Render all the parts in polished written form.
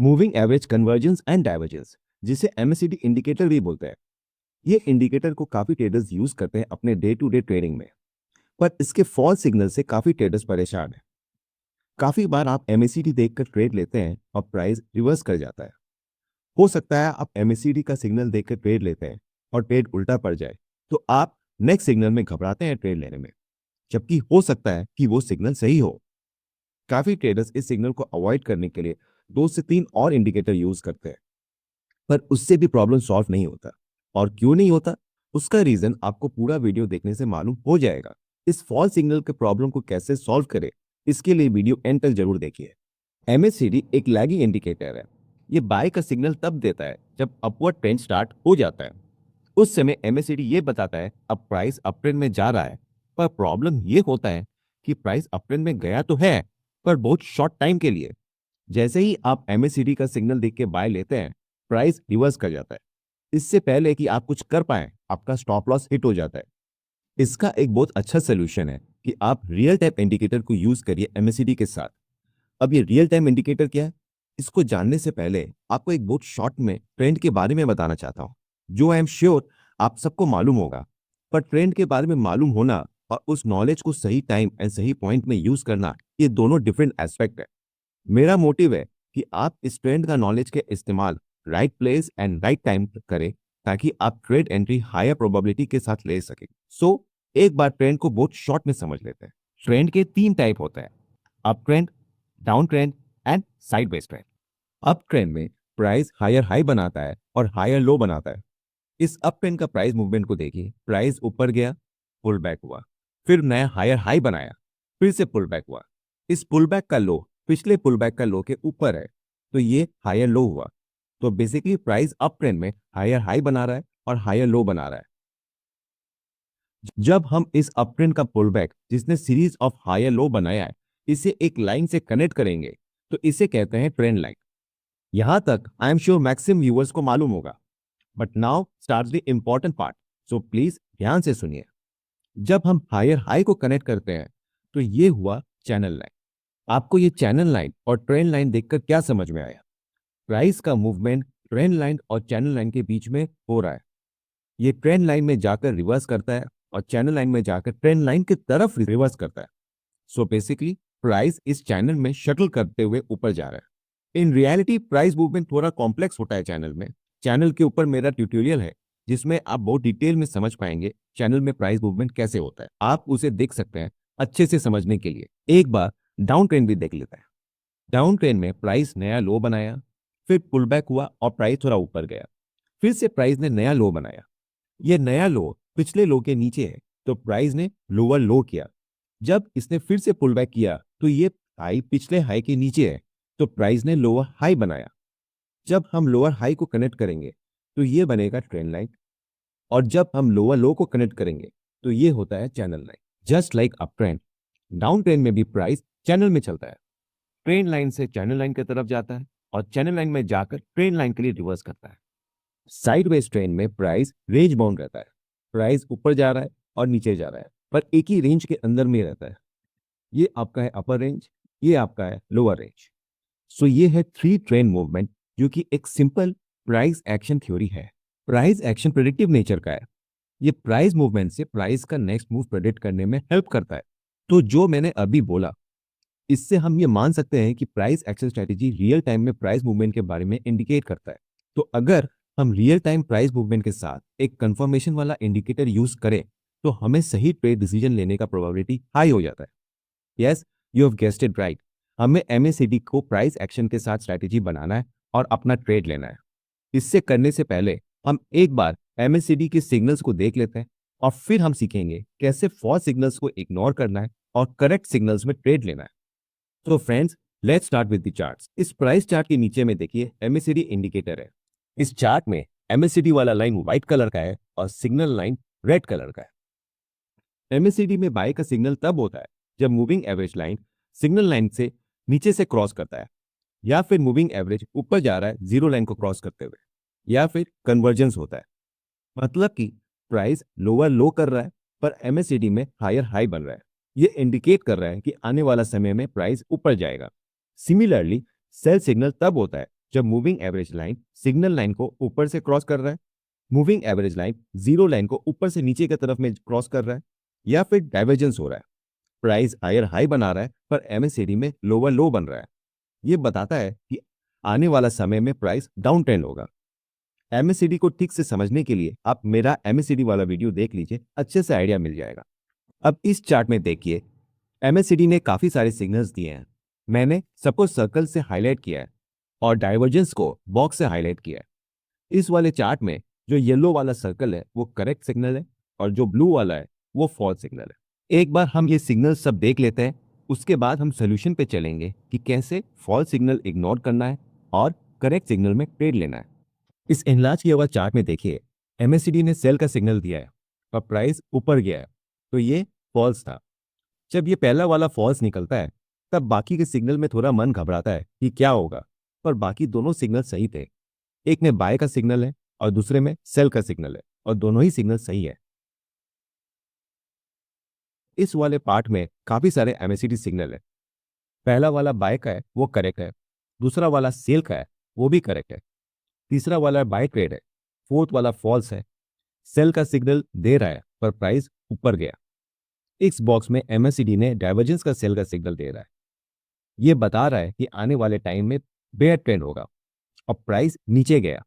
Moving average convergence and divergence, जिसे MACD indicator भी बोलते हैं। ये इंडिकेटर को काफी ट्रेडर्स यूज करते हैं अपने डे टू डे ट्रेडिंग में, पर इसके फॉल सिग्नल से काफी ट्रेडर्स परेशान हैं। काफी बार आप एमएसीडी देखकर ट्रेड लेते हैं और प्राइस रिवर्स कर जाता है। हो सकता है आप एमएसीडी का सिग्नल देखकर ट्रेड लेते हैं और ट्रेड उल्टा पड़ जाए, तो आप नेक्स्ट सिग्नल में घबराते हैं ट्रेड लेने में, जबकि हो सकता है कि वो सिग्नल सही हो। काफी ट्रेडर्स इस सिग्नल को अवॉइड करने के लिए 2 से 3 और इंडिकेटर यूज करते हैं, पर उससे भी प्रॉब्लम सॉल्व नहीं होता। और क्यों नहीं होता, उसका रीजन आपको पूरा वीडियो देखने से मालूम हो जाएगा। इस फॉल्स सिग्नल के प्रॉब्लम को कैसे सॉल्व करें, इसके लिए वीडियो एंड तक जरूर देखिए। एमएससीडी एक लैगिंग इंडिकेटर है। ये बाय का सिग्नल तब देता है जब अपवर्ड ट्रेंड स्टार्ट हो जाता है। उस समय एमएससीडी ये बताता है अब प्राइस अप ट्रेंड में जा रहा है। पर प्रॉब्लम ये होता है कि प्राइस अप ट्रेंड में गया तो है, पर बहुत शॉर्ट टाइम के लिए। जैसे ही आप एमएससीडी का सिग्नल देख के बाय लेते हैं, प्राइस रिवर्स कर जाता है। इससे पहले कि आप कुछ कर पाए, आपका स्टॉप लॉस हिट हो जाता है। इसका एक बहुत अच्छा सोल्यूशन है कि आप रियल टाइम इंडिकेटर को यूज करिए एमएससीडी के साथ। अब ये रियल टाइम इंडिकेटर क्या है, इसको जानने से पहले आपको एक बहुत शॉर्ट में ट्रेंड के बारे में बताना चाहता हूँ, जो आई एम श्योर आप सबको मालूम होगा। पर ट्रेंड के बारे में मालूम होना और उस नॉलेज को सही टाइम एंड सही पॉइंट में यूज करना, ये दोनों डिफरेंट एस्पेक्ट है। मेरा मोटिव है कि आप इस ट्रेंड का नॉलेज के इस्तेमाल right place and right time करें, ताकि आप ट्रेड एंट्री हायर प्रोबेबिलिटी के साथ ले सके। एक बार ट्रेंड को बहुत शॉर्ट में समझ लेते हैं। ट्रेंड के 3 टाइप होते हैं: up trend, down trend and sideways trend. Up trend में प्राइस हायर हाई बनाता है और हायर लो बनाता है। इस अप ट्रेंड का प्राइस मूवमेंट को देखिए। प्राइस ऊपर गया, पुल बैक हुआ, फिर नया हायर हाई बनाया, फिर से पुल बैक हुआ। इस पुल बैक का लो पिछले पुल बैक का लो के ऊपर है, तो ये हायर लो हुआ। तो बेसिकली प्राइस अप ट्रेंड में हायर हाई बना रहा है और हायर लो बना रहा है। जब हम इस अप ट्रेंड का पुल बैक, जिसने सीरीज ऑफ हायर लो बनाया है, इसे एक लाइन से कनेक्ट करेंगे, तो इसे कहते हैं ट्रेंड लाइन। यहां तक I am sure maximum viewers को मालूम होगा। But now starts the important part, so please ध्यान से सुनिए। जब हम हायर हाई को कनेक्ट करते हैं, तो ये हुआ चैनल लाइन। आपको ये चैनल लाइन और ट्रेंड लाइन देखकर क्या समझ में आया? प्राइस का मूवमेंट ट्रेंड लाइन और चैनल लाइन के बीच में हो रहा है। ये ट्रेंड लाइन में जाकर रिवर्स करता है और चैनल लाइन में जाकर ट्रेंड लाइन की तरफ रिवर्स करता है। सो बेसिकली प्राइस इस चैनल में शटल करते हुए ऊपर जा रहा है। इन रियलिटी प्राइस मूवमेंट थोड़ा कॉम्प्लेक्स होता है चैनल में। चैनल के ऊपर मेरा ट्यूटोरियल है, जिसमें आप बहुत डिटेल में समझ पाएंगे चैनल में प्राइस मूवमेंट कैसे होता है। आप उसे देख सकते हैं अच्छे से समझने के लिए। एक बार डाउन ट्रेंड भी देख लेते हैं। डाउन ट्रेंड में प्राइस नया लो बनाया, फिर पुल बैक हुआ और प्राइस थोड़ा ऊपर गया। फिर से प्राइस ने नया लो बनाया। यह नया लो पिछले लो के नीचे है, तो प्राइस ने लोअर लो किया। जब इसने फिर से पुल बैक किया, तो ये हाई पिछले हाई के नीचे है, तो प्राइस ने लोअर हाई बनाया। जब हम लोअर हाई को कनेक्ट करेंगे, तो ये बनेगा ट्रेंड लाइन, और जब हम लोअर लो को कनेक्ट करेंगे, तो ये होता है channel line. Just like up trend, down trend में भी प्राइस चैनल में चलता है। ट्रेंड लाइन से चैनल लाइन की तरफ जाता है और चैनल लाइन में जाकर ट्रेंड लाइन के लिए रिवर्स करता है। साइडवेज ट्रेंड में प्राइस रेंज बाउंड रहता है। प्राइस ऊपर जा रहा है और नीचे जा रहा है, पर एक ही रेंज के अंदर में रहता है। ये आपका है अपर रेंज, ये आपका है लोअर रेंज। ये है 3 ट्रेंड मूवमेंट, जो कि एक सिंपल प्राइस एक्शन थ्योरी है। प्राइस एक्शन प्रेडिक्टिव नेचर का है। ये प्राइस मूवमेंट से प्राइस का नेक्स्ट मूव प्रेडिक्ट करने में हेल्प करता है। तो जो मैंने अभी बोला, इससे हम ये मान सकते हैं कि price action strategy real time में प्राइस मूवमेंट के बारे में इंडिकेट करता है। तो अगर हम रियल टाइम प्राइस मूवमेंट के साथ एक कंफर्मेशन वाला इंडिकेटर यूज करें, तो हमें सही ट्रेड डिसीजन लेने का प्रोबेबिलिटी हाई हो जाता है। Yes, you have guessed it right. हमें एमएसीडी को प्राइस एक्शन के साथ स्ट्रैटेजी बनाना है और अपना ट्रेड लेना है। इससे करने से पहले हम एक बार एमएसीडी के सिग्नल्स को देख लेते हैं, और फिर हम सीखेंगे कैसे फॉल्स सिग्नल्स को इग्नोर करना है और करेक्ट सिग्नल्स में ट्रेड लेना है। तो friends, let's start with the charts. इस प्राइस चार्ट के नीचे में देखिए एमएसीडी इंडिकेटर है। इस चार्ट में एमएसीडी वाला लाइन व्हाइट कलर का है और सिग्नल लाइन रेड कलर का है। एमएसीडी में बाय का सिग्नल तब होता है जब moving average line signal line से नीचे से क्रॉस करता है, या फिर मूविंग एवरेज ऊपर जा रहा है जीरो लाइन को क्रॉस करते हुए, या फिर कन्वर्जेंस होता है। मतलब कि प्राइस लोअर लो कर रहा है, पर एमएसीडी में हायर हाई बन रहा है। ये इंडिकेट कर रहा है कि आने वाला समय में प्राइस ऊपर जाएगा। सिमिलरली सेल सिग्नल तब होता है जब moving average line signal line को ऊपर से क्रॉस कर रहा है, moving average line zero line को ऊपर से नीचे की तरफ में क्रॉस कर रहा है, या फिर डाइवर्जेंस हो रहा है, प्राइस हायर हाई बना रहा है पर एमएससीडी में लोअर लो बन रहा है। ये बताता है कि आने वाला समय में प्राइस डाउन ट्रेंड होगा। एमएससीडी को ठीक से समझने के लिए आप मेरा एमएससीडी वाला वीडियो देख लीजिए, अच्छे से आइडिया मिल जाएगा। अब इस चार्ट में देखिए, एमएससीडी ने काफी सारे सिग्नल्स दिए हैं। मैंने सबको सर्कल से हाईलाइट किया है और डाइवर्जेंस को बॉक्स से हाईलाइट किया है। इस वाले चार्ट में जो येलो वाला सर्कल है वो करेक्ट सिग्नल है और जो ब्लू वाला है वो फॉल्स सिग्नल है। एक बार हम ये सिग्नल सब देख लेते हैं, उसके बाद हम सोल्यूशन पे चलेंगे कि कैसे फॉल्स सिग्नल इग्नोर करना है और करेक्ट सिग्नल में ट्रेड लेना है। इस एनलार्ज किया हुआ चार्ट में देखिए, एमएससीडी ने सेल का सिग्नल दिया है और प्राइस ऊपर गया है, तो ये फॉल्स था। जब ये पहला वाला फॉल्स निकलता है तब बाकी के सिग्नल में थोड़ा मन घबराता है कि क्या होगा, पर बाकी दोनों सिग्नल सही थे। एक में बाय का सिग्नल है और दूसरे में सेल का सिग्नल है और दोनों ही सिग्नल सही है। इस वाले पार्ट में काफी सारे एमएससीडी सिग्नल है। पहला वाला बाय का है वो करेक्ट है, दूसरा वाला सेल का है वो भी करेक्ट है, तीसरा वाला बाय ट्रेड है, फोर्थ वाला फॉल्स है। सेल का सिग्नल दे रहा है पर प्राइस ऊपर गया। इस बॉक्स में एमएससीडी ने डाइवर्जेंस का सेल का सिग्नल दे रहा है। ये बता रहा है कि आने वाले टाइम में बेयर ट्रेंड होगा और प्राइस नीचे गया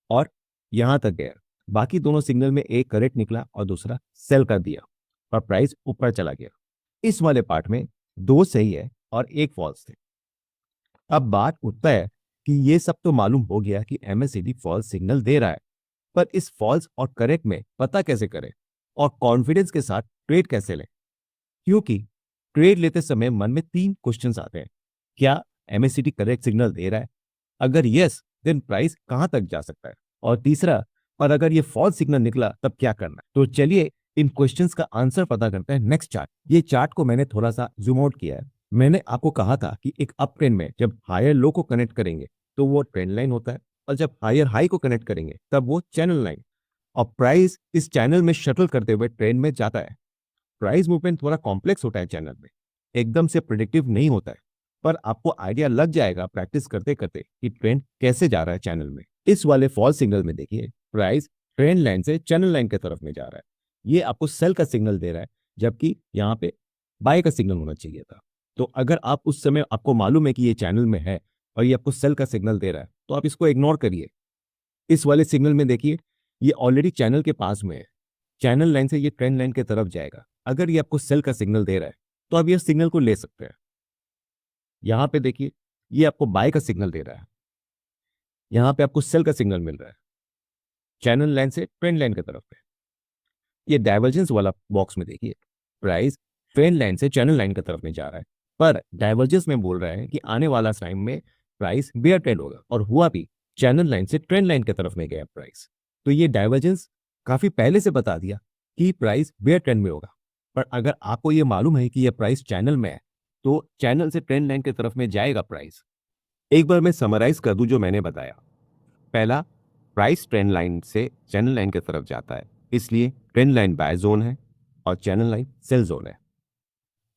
और यहां तक गया। बाकी दोनों सिग्नल में एक करेक्ट निकला और दूसरा सेल कर दिया और प्राइस ऊपर चला गया। इस वाले पार्ट में दो सही है और एक फॉल्स थे। अब बात उठता है कि ये सब तो मालूम हो गया कि एमएससीडी फॉल्स सिग्नल दे रहा है, पर इस फॉल्स और करेक्ट में पता कैसे करें और कॉन्फिडेंस के साथ ट्रेड कैसे लें? क्योंकि ट्रेड लेते समय मन में तीन क्वेश्चंस आते हैं। क्या एमएससीडी करेक्ट सिग्नल दे रहा है? अगर यस, देन प्राइस कहां तक जा सकता है? और तीसरा, और अगर ये फॉल्स सिग्नल निकला तब क्या करना है? तो चलिए इन क्वेश्चंस का आंसर पता करते हैं नेक्स्ट चार्ट। ये चार्ट को मैंने थोड़ा सा जूम आउट किया है। मैंने आपको कहा था कि एक अप ट्रेंड में जब हायर लो को कनेक्ट करेंगे तो वो ट्रेंड लाइन होता है, और जब हायर हाई को कनेक्ट करेंगे तब वो चैनल लाइन। और प्राइस इस चैनल में शटल करते हुए ट्रेंड में जाता है। प्राइस मूवमेंट थोड़ा कॉम्प्लेक्स होता है चैनल में, एकदम से प्रिडिक्टिव नहीं होता है, पर आपको आइडिया लग जाएगा प्रैक्टिस करते करते कि ट्रेंड कैसे जा रहा है चैनल में। इस वाले फॉल्स सिग्नल में देखिए, प्राइस ट्रेंड लाइन से चैनल लाइन की तरफ में जा रहा है। ये आपको सेल का सिग्नल दे रहा है, जबकि यहाँ पे बाय का सिग्नल होना चाहिए था। तो अगर आप उस समय आपको मालूम है कि ये चैनल में है और ये आपको सेल का सिग्नल दे रहा है, तो आप इसको इग्नोर करिए। इस वाले सिग्नल में देखिए, ये ऑलरेडी चैनल के पास में है। चैनल लाइन से ये ट्रेंड लाइन की तरफ जाएगा। अगर ये आपको सेल का सिग्नल दे रहा है तो आप ये सिग्नल को ले सकते हैं। यहां पे देखिए, ये आपको बाय का सिग्नल दे रहा है, यहां पे आपको सेल का सिग्नल मिल रहा है चैनल लाइन से ट्रेंड लाइन की तरफ में। ये डाइवर्जेंस वाला बॉक्स में देखिए, प्राइस ट्रेंड लाइन से चैनल लाइन की तरफ में जा रहा है, पर डाइवर्जेंस में बोल रहा है कि आने वाला टाइम में प्राइस बेयर ट्रेंड होगा, और हुआ भी, चैनल लाइन से ट्रेंड लाइन की तरफ में गया प्राइस। तो ये डाइवर्जेंस काफी पहले से बता दिया कि प्राइस बेयर ट्रेंड में होगा। पर अगर आपको ये मालूम है कि ये प्राइस चैनल में है, तो चैनल से ट्रेंड लाइन की तरफ में जाएगा प्राइस। एक बार मैं समराइज कर दूं जो मैंने बताया। पहला, प्राइस ट्रेंड लाइन से चैनल लाइन की तरफ जाता है, इसलिए ट्रेंड लाइन बाय जोन है और चैनल लाइन सेल जोन है।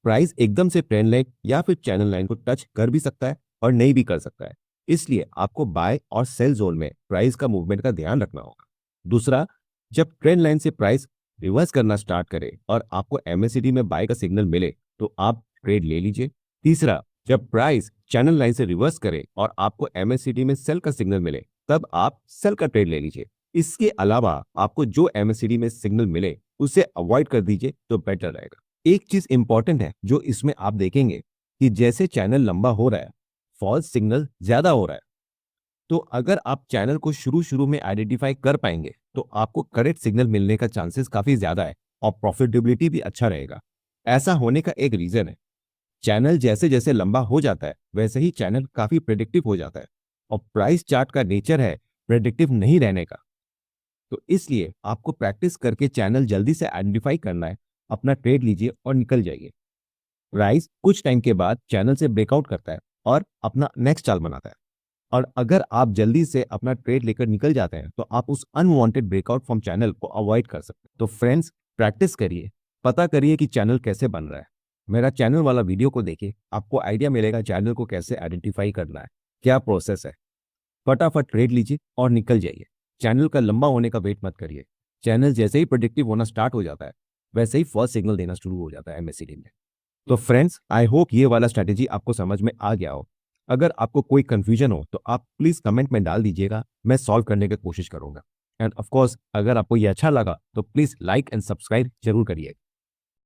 प्राइस एकदम से ट्रेंड लाइन या फिर चैनल लाइन को टच कर भी सकता है और नहीं भी कर सकता है, इसलिए आपको बाय और सेल जोन में प्राइस का मूवमेंट का ध्यान रखना होगा। दूसरा, जब ट्रेंड लाइन से प्राइस रिवर्स करना स्टार्ट करे और आपको एमएससीडी में बाय का सिग्नल मिले तो आप ट्रेड ले लीजिए। तीसरा, जब प्राइस चैनल लाइन से रिवर्स करे और आपको एमएससीडी में सेल का सिग्नल मिले तब आप सेल का ट्रेड ले लीजिए। इसके अलावा आपको जो एमएससीडी में सिग्नल मिले उसे अवॉइड कर दीजिए तो बेटर रहेगा। एक चीज इंपॉर्टेंट है जो इसमें आप देखेंगे कि जैसे चैनल लंबा हो रहा है, फॉल्स सिग्नल ज्यादा हो रहा है। तो अगर आप चैनल को शुरू शुरू में आइडेंटिफाई कर पाएंगे तो आपको करेक्ट सिग्नल मिलने का चांसेस काफी ज्यादा है और प्रॉफिटेबिलिटी भी अच्छा रहेगा। ऐसा होने का एक रीजन है, चैनल जैसे जैसे लंबा हो जाता है वैसे ही चैनल काफी प्रेडिक्टिव हो जाता है, और प्राइस चार्ट का नेचर है प्रेडिक्टिव नहीं रहने का। तो इसलिए आपको प्रैक्टिस करके चैनल जल्दी से आइडेंटिफाई करना है, अपना ट्रेड लीजिए और निकल जाइए। प्राइस कुछ टाइम के बाद चैनल से ब्रेकआउट करता है और अपना नेक्स्ट चाल बनाता है, और अगर आप जल्दी से अपना ट्रेड लेकर निकल जाते हैं तो आप उस अनवांटेड ब्रेकआउट फ्रॉम चैनल को अवॉइड कर सकते हैं। तो फ्रेंड्स, प्रैक्टिस करिए, पता करिए कि चैनल कैसे बन रहा है। मेरा चैनल वाला वीडियो को देखिए, आपको आइडिया मिलेगा चैनल को कैसे आइडेंटिफाई करना है, क्या प्रोसेस है। फटाफट ट्रेड लीजिए और निकल जाइए। चैनल का लंबा होने का वेट मत करिए। चैनल जैसे ही प्रेडिक्टिव होना स्टार्ट हो जाता है वैसे ही फर्स्ट सिग्नल देना शुरू हो जाता है एमएसीडी में। तो फ्रेंड्स, आई होप ये वाला स्ट्रैटेजी आपको समझ में आ गया हो। अगर आपको कोई कंफ्यूजन हो तो आप प्लीज कमेंट में डाल दीजिएगा, मैं सॉल्व करने की कोशिश करूंगा। एंड ऑफ कोर्स अगर आपको ये अच्छा लगा तो प्लीज लाइक एंड सब्सक्राइब जरूर करिए।